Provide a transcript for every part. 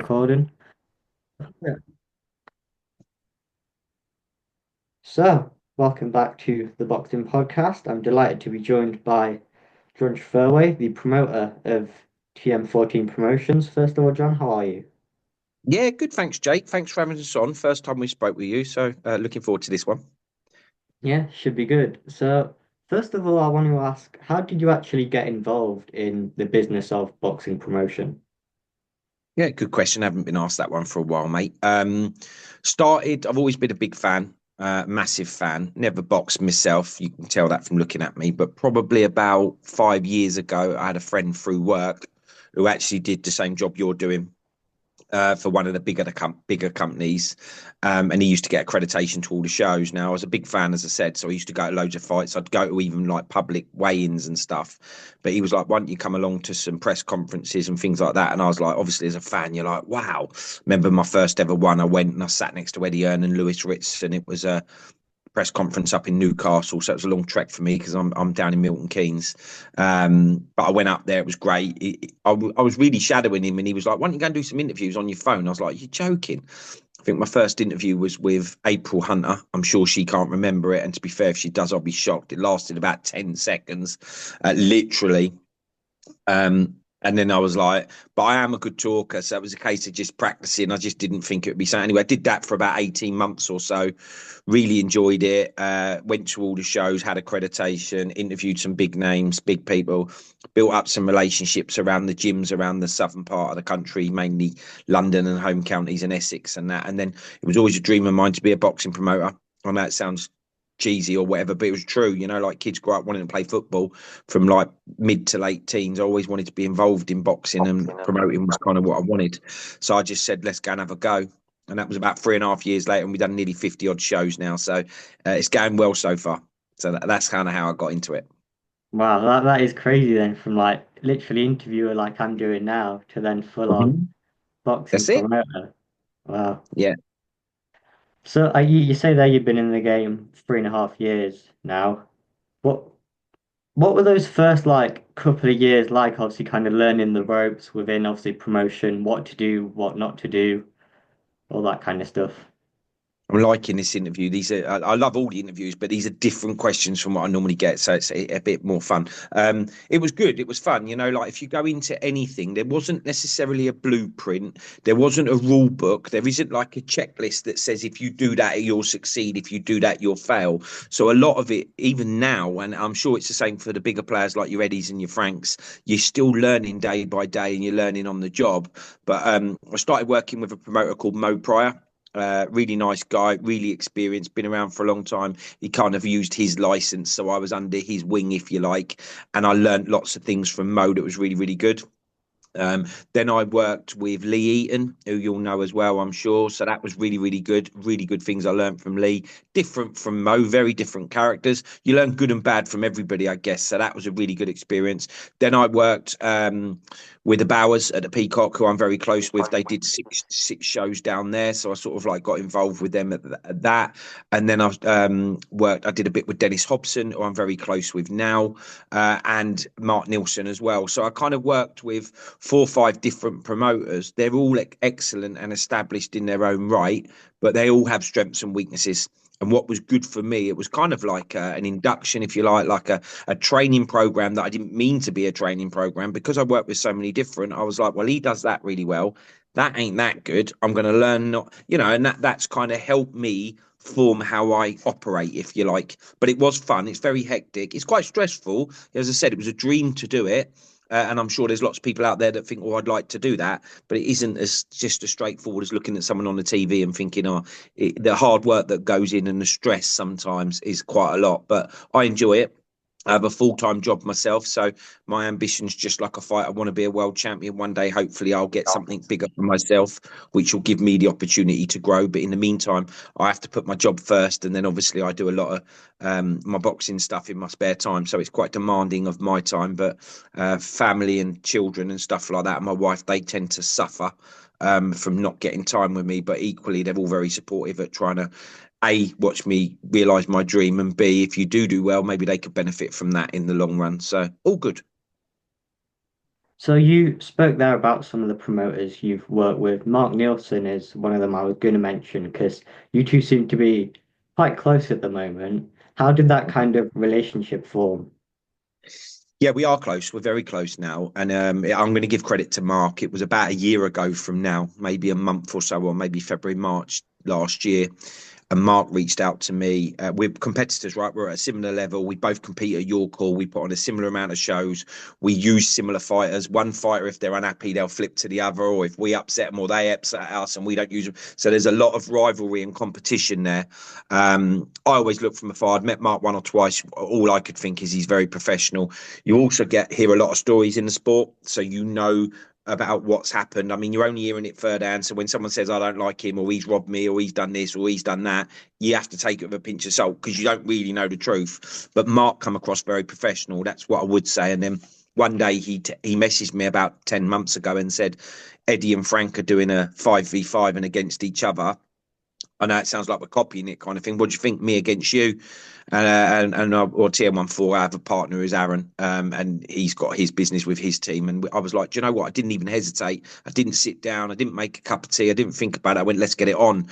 Recording. Yeah. So, welcome back to the Boxing Podcast. I'm delighted to be joined by John Trethewey, the promoter of TM14 Promotions. First of all, John, how are you? Yeah, good. Thanks, Jake. Thanks for having us on. First time we spoke with you, so looking forward to this one. Yeah, should be good. So, first of all, I want to ask, how did you actually get involved in the business of boxing promotion? Yeah, good question. I haven't been asked that one for a while, mate. I've always been a big fan, massive fan. Never boxed myself. You can tell that from looking at me. But probably about 5 years ago, I had a friend through work who actually did the same job you're doing for one of the bigger companies, and he used to get accreditation to all the shows. Now I was a big fan, as I said, so I used to go to loads of fights. I'd go to even like public weigh-ins and stuff. But he was like, "Why don't you come along to some press conferences and things like that?" And I was like, obviously as a fan, you're like, "Wow!" Remember my first ever one? I went and I sat next to Eddie Earn and Lewis Ritz, and it was a press conference up in Newcastle, so it was a long trek for me because I'm down in Milton Keynes. But I went up there; it was great. I was really shadowing him, and he was like, "Why don't you go and do some interviews on your phone?" I was like, "You're joking." I think my first interview was with April Hunter. I'm sure she can't remember it, and to be fair, if she does, I'll be shocked. It lasted about 10 seconds, literally. And then I was like, but I am a good talker. So it was a case of just practicing. I just didn't think it would be something. Anyway, I did that for about 18 months or so. Really enjoyed it. Went to all the shows, had accreditation, interviewed some big names, big people, built up some relationships around the gyms around the southern part of the country, mainly London and home counties and Essex and that. And then it was always a dream of mine to be a boxing promoter. I know it sounds cheesy or whatever, but it was true. Like kids grow up wanting to play football from like mid to late teens. I always wanted to be involved in boxing, and promoting was kind of what I wanted. So I just said, let's go and have a go. And that was about 3.5 years later, and we've done nearly 50 odd shows now. So it's going well so far. So that's kind of how I got into it. Wow, that is crazy then, from like literally interviewer like I'm doing now to then full on Mhm. boxing That's it. promoter. Wow. Yeah. So you say there you've been in the game 3.5 years now. What what were those first like couple of years like? Obviously, kind of learning the ropes within obviously promotion, what to do, what not to do, all that kind of stuff. I'm liking this interview. These are I love all the interviews, but these are different questions from what I normally get, so it's a bit more fun. It was good. It was fun. Like if you go into anything, there wasn't necessarily a blueprint. There wasn't a rule book. There isn't like a checklist that says if you do that you'll succeed. If you do that you'll fail. So a lot of it, even now, and I'm sure it's the same for the bigger players like your Eddies and your Franks, you're still learning day by day and you're learning on the job. But I started working with a promoter called Mo Pryor. Really nice guy, really experienced, been around for a long time. He kind of used his license, so I was under his wing, if you like, and I learned lots of things from Mo that was really, really good. Um, then I worked with Lee Eaton, who you'll know as well, I'm sure. So that was really, really good. Really good things I learned from Lee. Different from Mo, very different characters. You learn good and bad from everybody, I guess. So that was a really good experience. Then I worked with the Bowers at the Peacock, who I'm very close with. They did six shows down there, so I sort of like got involved with them at that. And then I worked. I did a bit with Dennis Hobson, who I'm very close with now, and Mark Nilsson as well. So I kind of worked with 4 or 5 different promoters. They're all excellent and established in their own right, but they all have strengths and weaknesses. And what was good for me, it was kind of like an induction, if you like a training program that I didn't mean to be a training program because I worked with so many different. I was like, well, he does that really well. That ain't that good. I'm going to learn, not, and that's kind of helped me form how I operate, if you like. But it was fun. It's very hectic. It's quite stressful. As I said, it was a dream to do it. And I'm sure there's lots of people out there that think, "Oh, I'd like to do that," but it isn't as just as straightforward as looking at someone on the TV and thinking, "Oh, the hard work that goes in and the stress sometimes is quite a lot." But I enjoy it. I have a full-time job myself, so my ambition's just like a fight. I want to be a world champion one day. Hopefully, I'll get something bigger for myself, which will give me the opportunity to grow. But in the meantime, I have to put my job first, and then obviously I do a lot of my boxing stuff in my spare time. So it's quite demanding of my time. But family and children and stuff like that, and my wife, they tend to suffer from not getting time with me. But equally, they're all very supportive at trying to watch me realize my dream, and B, if you do well, maybe they could benefit from that in the long run. So all good. So you spoke there about some of the promoters you've worked with. Mark Nielsen is one of them I was going to mention because you two seem to be quite close at the moment. How did that kind of relationship form? Yeah, we are close. We're very close now. And I'm going to give credit to Mark. It was about a year ago from now, maybe a month or so, or maybe February, March last year. And Mark reached out to me. We're competitors, right? We're at a similar level. We both compete at York Hall. We put on a similar amount of shows. We use similar fighters. One fighter, if they're unhappy, they'll flip to the other, or if we upset them or they upset us and we don't use them. So there's a lot of rivalry and competition there. I always look from afar. I'd met Mark one or twice. All I could think is he's very professional. You also hear a lot of stories in the sport, so you know about what's happened. I mean, you're only hearing it third hand. So when someone says, I don't like him, or he's robbed me, or he's done this, or he's done that, you have to take it with a pinch of salt because you don't really know the truth. But Mark come across very professional. That's what I would say. And then one day he messaged me about 10 months ago and said, Eddie and Frank are doing a 5v5 and against each other. I know it sounds like we're copying it kind of thing. What do you think? Me against you? Or TM14, I have a partner who's Aaron, and he's got his business with his team. And I was like, do you know what? I didn't even hesitate. I didn't sit down. I didn't make a cup of tea. I didn't think about it. I went, let's get it on.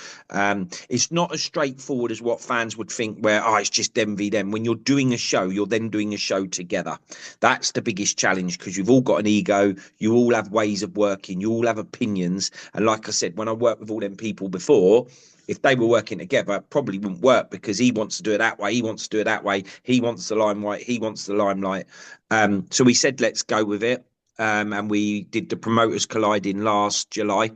It's not as straightforward as what fans would think, where it's just them v them. When you're doing a show, you're then doing a show together. That's the biggest challenge because you've all got an ego. You all have ways of working. You all have opinions. And like I said, when I worked with all them people before, if they were working together, it probably wouldn't work because he wants to do it that way. He wants to do it that way. He wants the limelight. He wants the limelight. So we said, let's go with it. And we did the promoters colliding last July,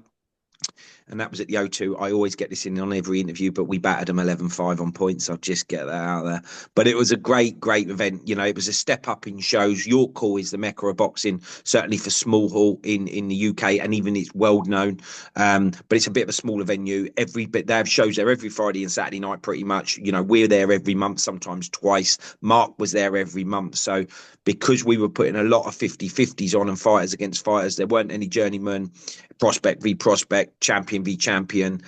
and that was at the O2. I always get this in on every interview, but we battered them 11-5 on points. I'll just get that out there. But it was a great, great event. You know, it was a step up in shows. York Hall is the mecca of boxing, certainly for small hall in the UK, and even it's world known. But it's a bit of a smaller venue. Every bit they have shows there every Friday and Saturday night, pretty much. You know, we're there every month, sometimes twice. Mark was there every month. So because we were putting a lot of 50-50s on and fighters against fighters, there weren't any journeymen, prospect v prospect, champion v champion.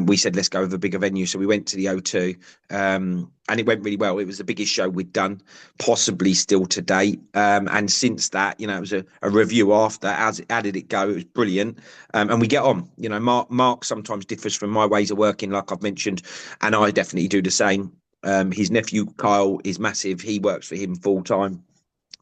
We said, let's go with a bigger venue. So we went to the O2, and it went really well. It was the biggest show we'd done, possibly still to date. And since that, you know, it was a review after. How did it go? It was brilliant. And we get on. You know, Mark sometimes differs from my ways of working, like I've mentioned, and I definitely do the same. His nephew, Kyle, is massive. He works for him full time.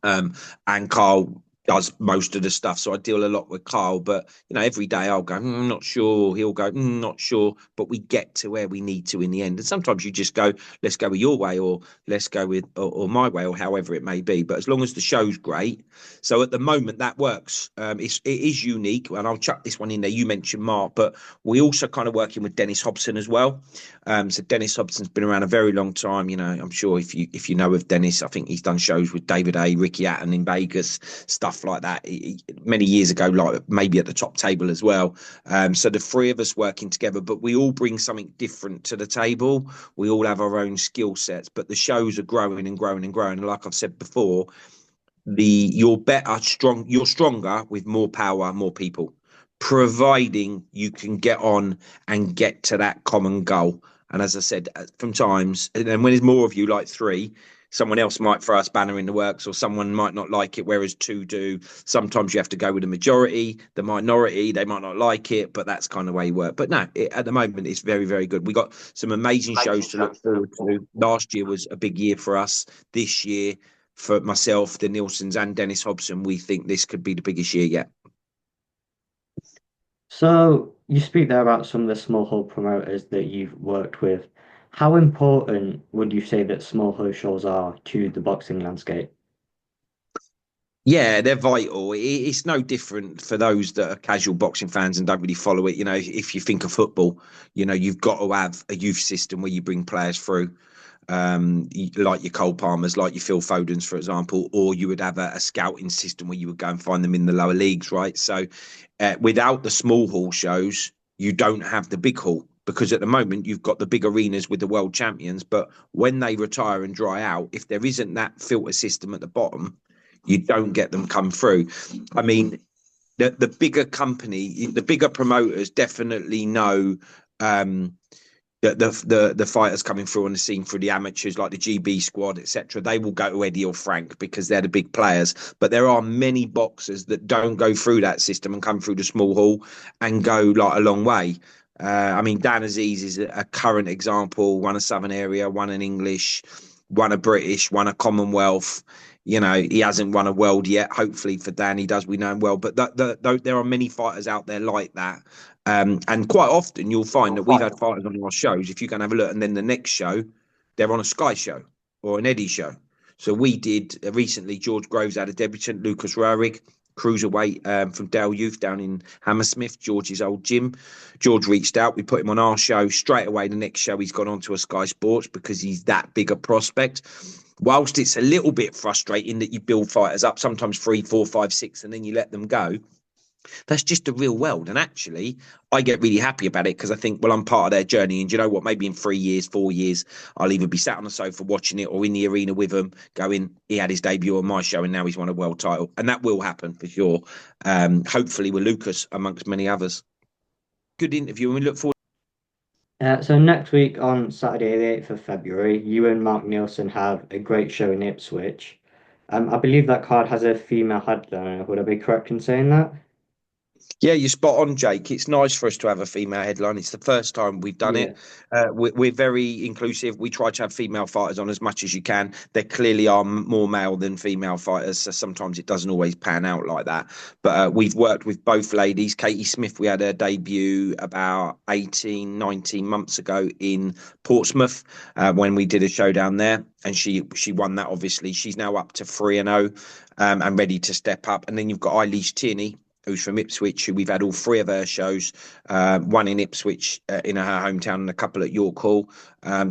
And Carl does most of the stuff. So I deal a lot with Carl, but you know, every day I'll go, not sure. He'll go, not sure. But we get to where we need to in the end. And sometimes you just go, let's go with your way, or let's go with or my way, or however it may be. But as long as the show's great. So at the moment that works. It is unique, and I'll chuck this one in there. You mentioned Mark, but we also kind of working with Dennis Hobson as well. So Dennis Hobson's been around a very long time. You know, I'm sure if you know of Dennis, I think he's done shows with David A, Ricky Atton in Vegas, stuff like that. Many years ago, like maybe at the top table as well. So the three of us working together, but we all bring something different to the table. We all have our own skill sets, but the shows are growing and growing and growing. And like I've said before, you're stronger with more power, more people, providing you can get on and get to that common goal. And as I said, from times, and then when there's more of you, like three, someone else might throw a spanner in the works, or someone might not like it, whereas two do. Sometimes you have to go with the majority, the minority, they might not like it, but that's kind of the way you work. But no, at the moment, it's very, very good. We got some amazing shows to look forward to. Last year was a big year for us. This year, for myself, the Nielsen's, and Dennis Hobson, we think this could be the biggest year yet. So you speak there about some of the small hall promoters that you've worked with. How important would you say that small hall shows are to the boxing landscape? Yeah, they're vital. It's no different for those that are casual boxing fans and don't really follow it. You know, if you think of football, you know, you've got to have a youth system where you bring players through, like your Cole Palmers, like your Phil Fodens, for example, or you would have a scouting system where you would go and find them in the lower leagues, right? So without the small hall shows, you don't have the big hall. Because at the moment you've got the big arenas with the world champions, but when they retire and dry out, if there isn't that filter system at the bottom, you don't get them come through. I mean, the bigger company, the bigger promoters definitely know um, the fighters coming through on the scene through the amateurs like the GB squad, etc. They will go to Eddie or Frank because they're the big players. But there are many boxers that don't go through that system and come through the small hall and go like a long way. I mean, Dan Aziz is a current example. Won a Southern Area, won an English, won a British, won a Commonwealth. You know, he hasn't won a world yet. Hopefully for Dan, he does. We know him well. But there are many fighters out there like that. And quite often you'll find that we've had fighters on our shows. If you can have a look, and then the next show, they're on a Sky show or an Eddie show. So we did recently. George Groves had a debutant, Lucas Röhrig, cruiserweight from Dale Youth down in Hammersmith, George's old gym. George reached out. We put him on our show straight away. The next show, he's gone on to a Sky Sports because he's that big a prospect. Whilst it's a little bit frustrating that you build fighters up, sometimes 3, 4, 5, 6, and then you let them go, that's just the real world. And actually, I get really happy about it because I think, well, I'm part of their journey. And you know what? Maybe in 3 years, 4 years, I'll either be sat on the sofa watching it or in the arena with them going, he had his debut on my show and now he's won a world title. And that will happen for sure. Hopefully with Lucas, amongst many others. Good interview. And we look forward. So next week on Saturday, the 8th of February, you and Mark Nielsen have a great show in Ipswich. I believe that card has a female headliner. Would I be correct in saying that? Yeah, you're spot on, Jake. It's nice for us to have a female headline. It's the first time we've done Yeah. it. We're very inclusive. We try to have female fighters on as much as you can. There clearly are more male than female fighters, so sometimes it doesn't always pan out like that. But we've worked with both ladies. Katie Smith, we had her debut about 18, 19 months ago in Portsmouth when we did a show down there. And she won that, obviously. She's now up to 3-0 and ready to step up. And then you've got Eilish Tierney, who's from Ipswich, who we've had all three of her shows, one in Ipswich in her hometown and a couple at York Hall.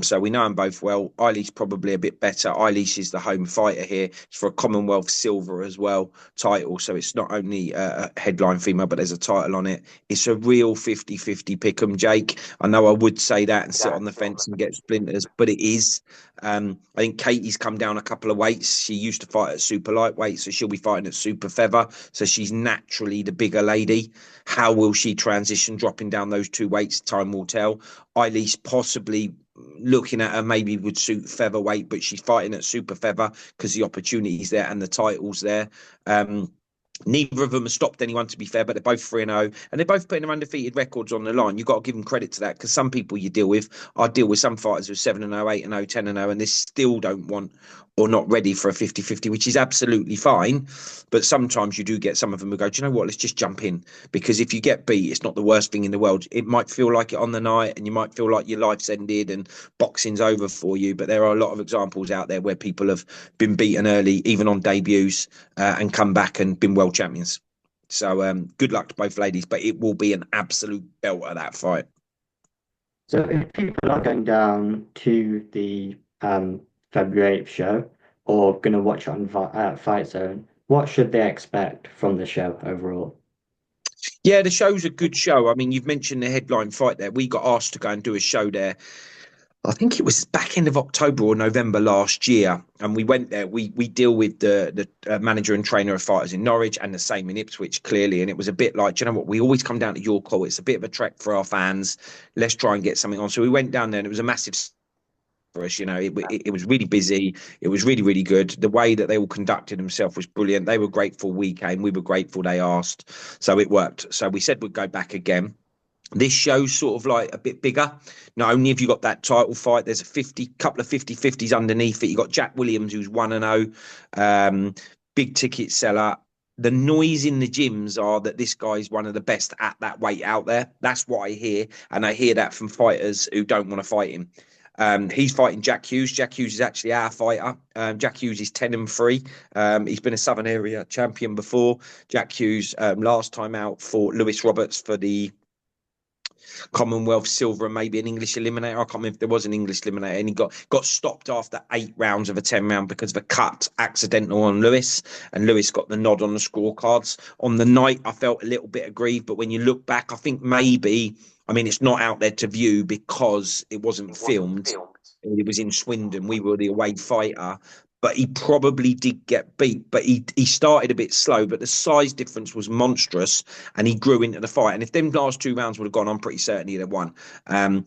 So we know them both well. Eilish's probably a bit better. Eilish is the home fighter here. It's for a Commonwealth Silver as well title. So it's not only a headline female, but there's a title on it. It's a real 50-50 pick 'em, Jake. I know I would say that and sit on the fence and get splinters, but it is. I think Katie's come down a couple of weights. She used to fight at super lightweight, so she'll be fighting at super feather. So she's naturally the bigger lady. How will she transition dropping down those two weights? Time will tell. Eilish possibly looking at her maybe would suit featherweight, but she's fighting at super feather because the opportunity's there and the title's there. Neither of them has stopped anyone, to be fair, but they're both 3-0 and they're both putting their undefeated records on the line. You've got to give them credit to that because some people you deal with, I deal with some fighters who are 7-0, 8-0, 10-0, and they still don't want or not ready for a 50-50, which is absolutely fine. But sometimes you do get some of them who go, do you know what? Let's just jump in because if you get beat, it's not the worst thing in the world. It might feel like it on the night and you might feel like your life's ended and boxing's over for you. But there are a lot of examples out there where people have been beaten early, even on debuts, and come back and been world champions. So good luck to both ladies, but it will be an absolute belt of that fight. So if people are going down to the February 8th show or going to watch it on Fight Zone, what should they expect from the show overall? Yeah, the show's a good show. I mean, you've mentioned the headline fight there. We got asked to go and do a show there. I think it was back end of October or November last year, and we went there. We deal with the manager and trainer of fighters in Norwich, and the same in Ipswich, clearly. And it was a bit like, do you know what? We always come down to York Hall. It's a bit of a trek for our fans. Let's try and get something on. So we went down there, and it was a massive for us. You know, it was really busy. It was really, really good. The way that they all conducted themselves was brilliant. They were grateful we came. We were grateful they asked. So it worked. So we said we'd go back again. This show's sort of like a bit bigger. Not only have you got that title fight, there's a 50 couple of 50-50s underneath it. You got Jack Williams, who's 1-0, big ticket seller. The noise in the gyms are that this guy's one of the best at that weight out there. That's what I hear, and I hear that from fighters who don't want to fight him. He's fighting Jack Hughes. Jack Hughes is actually our fighter. Jack Hughes is 10-3. He's been a Southern Area champion before. Jack Hughes last time out fought Lewis Roberts for the Commonwealth Silver and maybe an English eliminator. I can't remember if there was an English eliminator, and he got stopped after 8 rounds of a 10 round because of a cut accidental on Lewis, and Lewis got the nod on the scorecards. On the night, I felt a little bit aggrieved, but when you look back, I think maybe, I mean, it's not out there to view because it wasn't filmed. It was in Swindon. We were the away fighter. but he probably did get beat. But he started a bit slow, but the size difference was monstrous, and he grew into the fight. And if them last 2 rounds would have gone, I'm pretty certain he'd have won. And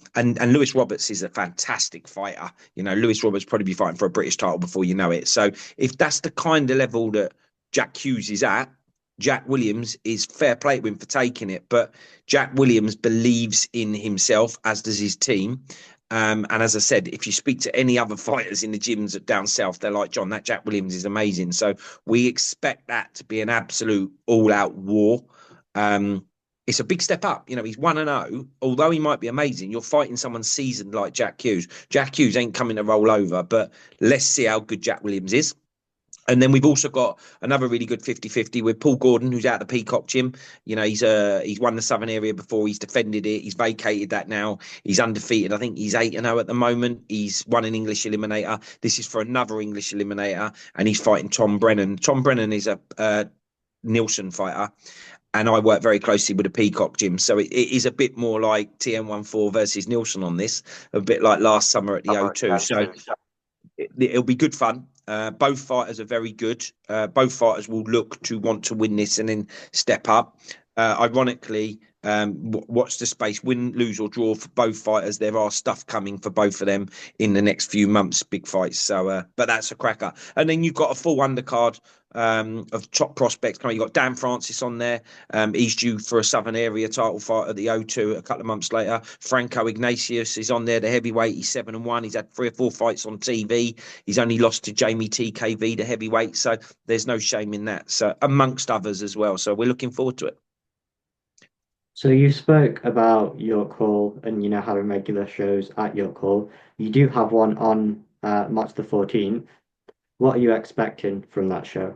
Lewis Roberts is a fantastic fighter. You know, Lewis Roberts probably be fighting for a British title before you know it. So if that's the kind of level that Jack Hughes is at, Jack Williams is fair play to him for taking it, but Jack Williams believes in himself, as does his team. And as I said, if you speak to any other fighters in the gyms down south, they're like, John, that Jack Williams is amazing. So we expect that to be an absolute all-out war. It's a big step up. You know, he's 1-0. Although he might be amazing, you're fighting someone seasoned like Jack Hughes. Jack Hughes ain't coming to roll over, but let's see how good Jack Williams is. And then we've also got another really good 50-50 with Paul Gordon, who's out of the Peacock Gym. You know, he's won the Southern Area before. He's defended it. He's vacated that now. He's undefeated. I think he's 8-0 at the moment. He's won an English eliminator. This is for another English eliminator, and he's fighting Tom Brennan. Tom Brennan is a Nielsen fighter, and I work very closely with the Peacock Gym. So it is a bit more like TM14 versus Nielsen on this, a bit like last summer at the O2. So it'll be good fun. Both fighters are very good. Both fighters will look to want to win this and then step up. Ironically, watch the space, win, lose, or draw for both fighters. There are stuff coming for both of them in the next few months, big fights. So, but that's a cracker. And then you've got a full undercard of top prospects coming. You've got Dan Francis on there. He's due for a Southern Area title fight at the O2 a couple of months later. Franco Ignatius is on there, the heavyweight. He's 7-1. He's had 3 or 4 fights on TV. He's only lost to Jamie TKV, the heavyweight. So there's no shame in that. So amongst others as well. So we're looking forward to it. So you spoke about York Hall and having regular shows at York Hall. You do have one on March the 14th. What are you expecting from that show?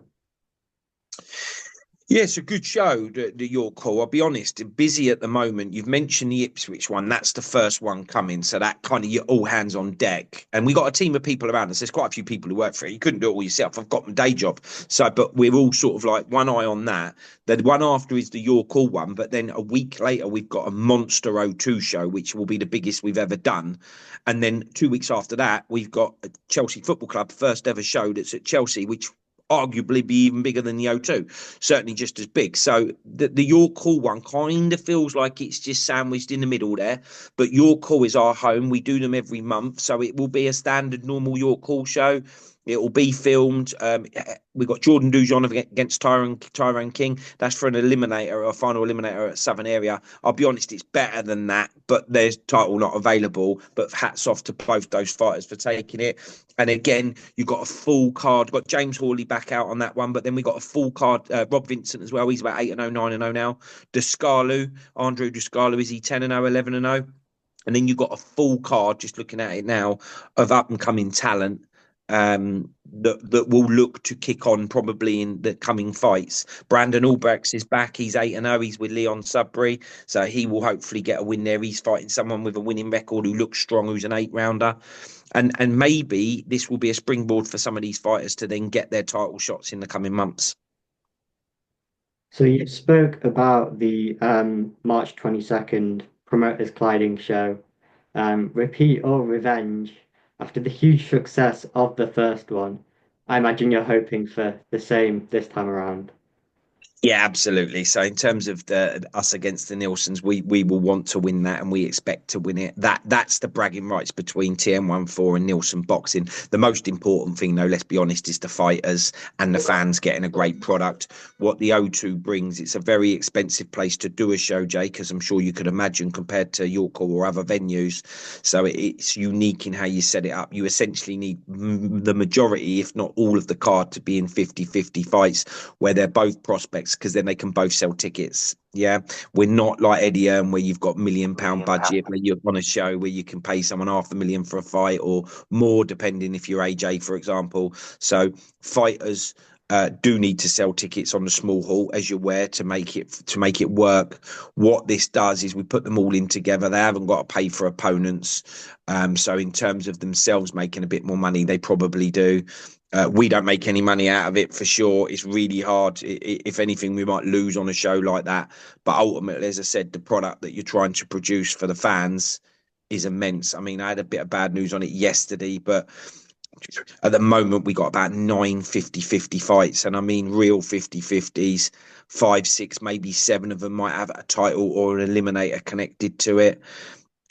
Yeah, it's a good show, the York Hall. I'll be honest, busy at the moment. You've mentioned the Ipswich one. That's the first one coming. So that kind of you're all hands on deck. And we got a team of people around us. There's quite a few people who work for it. You couldn't do it all yourself. I've got my day job. So, but we're all sort of like one eye on that. The one after is the York Hall one. But then a week later, we've got a Monster O2 show, which will be the biggest we've ever done. And then 2 weeks after that, we've got a Chelsea Football Club first ever show that's at Chelsea, which arguably be even bigger than the O2, certainly just as big. So the York Hall one kind of feels like it's just sandwiched in the middle there. But York Hall is our home. We do them every month. So it will be a standard normal York Hall show. It will be filmed. We've got Jordan Dujon against Tyrone King. That's for an eliminator, a final eliminator at Southern Area. I'll be honest, it's better than that, but there's title not available. But hats off to both those fighters for taking it. And again, you've got a full card. Got James Hawley back out on that one, but then we got a full card. Rob Vincent as well. He's about 8-0, 9-0 now. Andrew Descalu, is he 10-0, 11-0? And then you've got a full card, just looking at it now, of up and coming talent that will look to kick on probably in the coming fights. Brandon Albrechts is back. He's 8-0. He's with Leon Sudbury, so he will hopefully get a win there. He's fighting someone with a winning record who looks strong, who's an 8-rounder. And maybe this will be a springboard for some of these fighters to then get their title shots in the coming months. So you spoke about the March 22nd Promoters Colliding show. Repeat or revenge? After the huge success of the first one, I imagine you're hoping for the same this time around. Yeah, absolutely. So in terms of the us against the Nielsen's, we will want to win that, and we expect to win it. That's the bragging rights between TM14 and Nielsen Boxing. The most important thing, though, let's be honest, is the fighters and the fans getting a great product. What the O2 brings, it's a very expensive place to do a show, Jake, as I'm sure you could imagine, compared to York or other venues. So it's unique in how you set it up. You essentially need the majority, if not all of the card, to be in 50-50 fights where they're both prospects, because then they can both sell tickets. Yeah, we're not like Eddie Earn where you've got £1 million budget, where you're on a show where you can pay someone $500,000 for a fight or more, depending if you're AJ, for example. So fighters do need to sell tickets on the small hall, as you're aware, to make it work. What this does is we put them all in together. They haven't got to pay for opponents. So in terms of themselves making a bit more money, they probably do. We don't make any money out of it for sure. It's really hard. If anything, we might lose on a show like that. But ultimately, as I said, the product that you're trying to produce for the fans is immense. I mean, I had a bit of bad news on it yesterday, but At the moment, we got about 9 50-50 fights, and I mean real 50-50s. Five, six, maybe seven of them might have a title or an eliminator connected to it.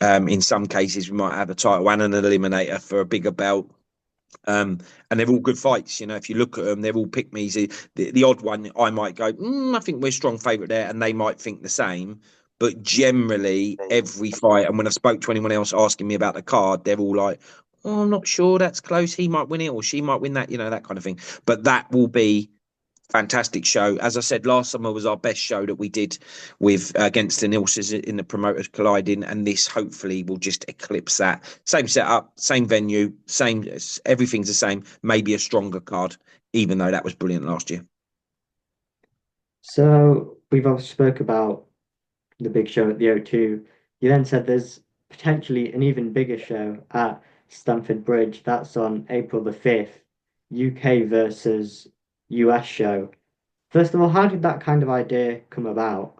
In some cases, we might have a title and an eliminator for a bigger belt. Um, and they're all good fights. If you look at them, they're all pick me's. The odd one, I might go, I think we're strong favourite there, and they might think the same. But generally, every fight, and when I spoke to anyone else asking me about the card, they're all like, "Oh, I'm not sure. That's close. He might win it, or she might win that. That kind of thing." But that will be fantastic show. As I said, last summer was our best show that we did with against the Nilses in the promoters colliding, and this hopefully will just eclipse that. Same setup, same venue, same everything's the same. Maybe a stronger card, even though that was brilliant last year. So we've obviously spoke about the big show at the O2. You then said there's potentially an even bigger show at Stamford Bridge. That's on April the 5th, UK versus US show. First of all, how did that kind of idea come about?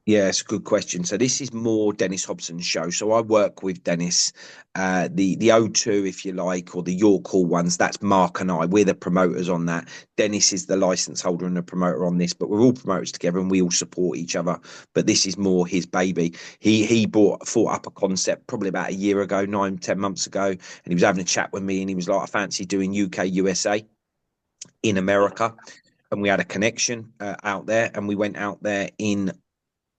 Yeah, it's a good question. So this is more Dennis Hobson's show. So I work with Dennis, the O2, if you like, or the York Hall ones. That's Mark and I. We're the promoters on that. Dennis is the license holder and the promoter on this, but we're all promoters together and we all support each other. But this is more his baby. He thought up a concept probably about a year ago, 9 10 months ago, and he was having a chat with me and he was like, "I fancy doing UK USA in America." And we had a connection out there, and we went out there in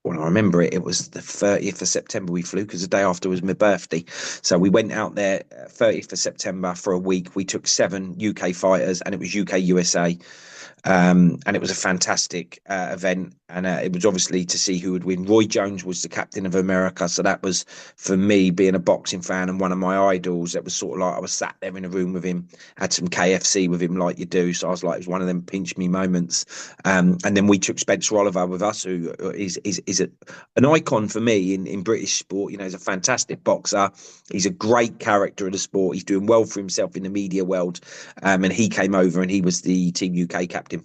well, I remember it. It was the 30th of September we flew because the day after was my birthday. So we went out there 30th of September for a week. We took 7 UK fighters and it was UK USA. And it was a fantastic event. And it was obviously to see who would win. Roy Jones was the captain of America. So that was, for me, being a boxing fan and one of my idols, it was sort of like I was sat there in a room with him, had some KFC with him like you do. So I was like, it was one of them pinch me moments. And then we took Spencer Oliver with us, who is an icon for me in British sport. He's a fantastic boxer. He's a great character of the sport. He's doing well for himself in the media world. And he came over and he was the Team UK captain.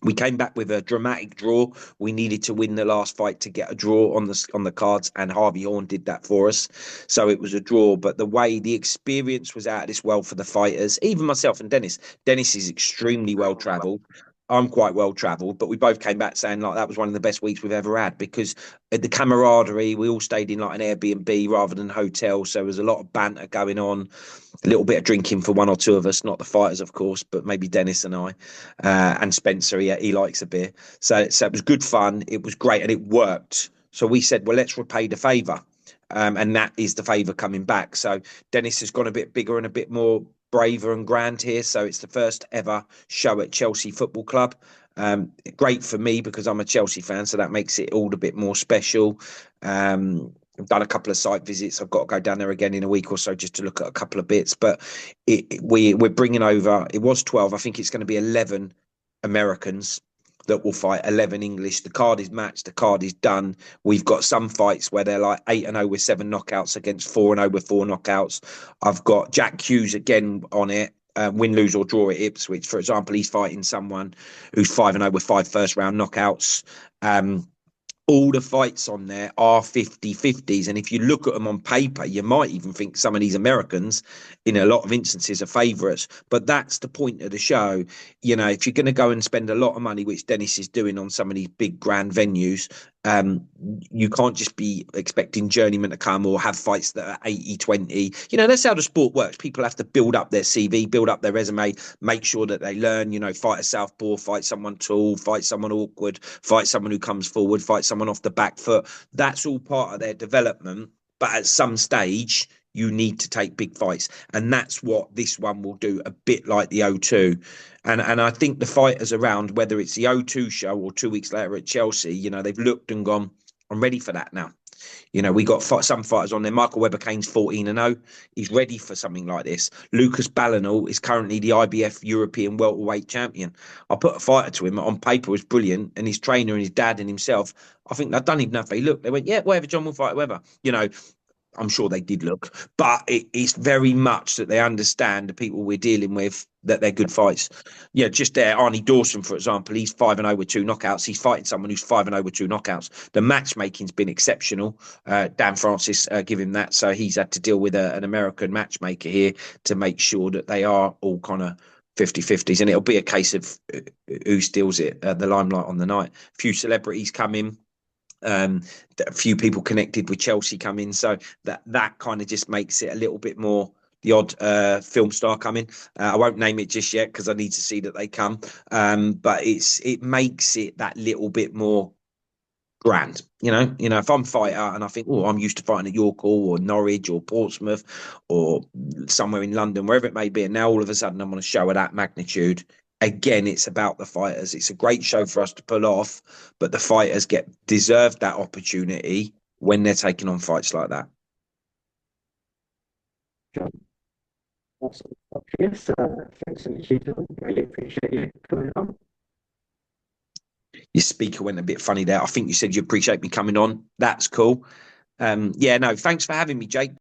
We came back with a dramatic draw. We needed to win the last fight to get a draw on the cards, and Harvey Horn did that for us. So it was a draw. But the way the experience was out of this world for the fighters, even myself and Dennis. Dennis is extremely well travelled. I'm quite well travelled, but we both came back saying like that was one of the best weeks we've ever had because the camaraderie. We all stayed in like an Airbnb rather than hotel, so there was a lot of banter going on, a little bit of drinking for one or two of us, not the fighters, of course, but maybe Dennis and I, and Spencer. He likes a beer, so it was good fun. It was great, and it worked. So we said, well, let's repay the favour, and that is the favour coming back. So Dennis has gone a bit bigger and a bit more braver and grand here. So it's the first ever show at Chelsea Football Club. Great for me because I'm a Chelsea fan, so that makes it all a bit more special. I've done a couple of site visits. I've got to go down there again in a week or so just to look at a couple of bits. But we're bringing over. It was 12. I think it's going to be 11 Americans that will fight 11 English. The card is matched. The card is done. We've got some fights where they're like 8-0 with 7 knockouts against 4-0 with 4 knockouts. I've got Jack Hughes again on it. Win, lose, or draw at Ipswich, for example. He's fighting someone who's 5-0 with 5 first round knockouts. All the fights on there are 50-50s. And if you look at them on paper, you might even think some of these Americans, in a lot of instances, are favourites. But that's the point of the show. If you're going to go and spend a lot of money, which Dennis is doing on some of these big grand venues, you can't just be expecting journeymen to come or have fights that are 80-20. That's how the sport works. People have to build up their CV, build up their resume, make sure that they learn, fight a southpaw, fight someone tall, fight someone awkward, fight someone who comes forward, fight someone off the back foot. That's all part of their development. But at some stage, you need to take big fights. And that's what this one will do, a bit like the O2. And I think the fighters around, whether it's the O2 show or 2 weeks later at Chelsea, they've looked and gone, I'm ready for that now. We got some fighters on there. Michael Webber Kane's 14-0. He's ready for something like this. Lucas Ballinall is currently the IBF European welterweight champion. I put a fighter to him on paper was brilliant, and his trainer and his dad and himself, I think I don't even know if they looked. They went, yeah, whatever, John will fight whoever. I'm sure they did look, but it's very much that they understand the people we're dealing with, that they're good fights. Yeah, just there, Arnie Dawson, for example, he's 5-0 with 2 knockouts. He's fighting someone who's 5-0 with 2 knockouts. The matchmaking's been exceptional. Dan Francis give him that, so he's had to deal with an American matchmaker here to make sure that they are all kind of 50-50s, and it'll be a case of who steals it, the limelight on the night. A few celebrities come in, um, a few people connected with Chelsea come in, so that kind of just makes it a little bit more the odd film star coming. I won't name it just yet because I need to see that they come, but it makes it that little bit more grand. If I'm a fighter and I think, oh, I'm used to fighting at York Hall or Norwich or Portsmouth or somewhere in London, wherever it may be, and now all of a sudden I'm on a show of that magnitude. Again, it's about the fighters. It's a great show for us to pull off, but the fighters deserve that opportunity when they're taking on fights like that. John, awesome. Yes, thanks so much, Ethan. Really appreciate you coming on. Your speaker went a bit funny there. I think you said you appreciate me coming on. That's cool. Yeah, no, thanks for having me, Jake.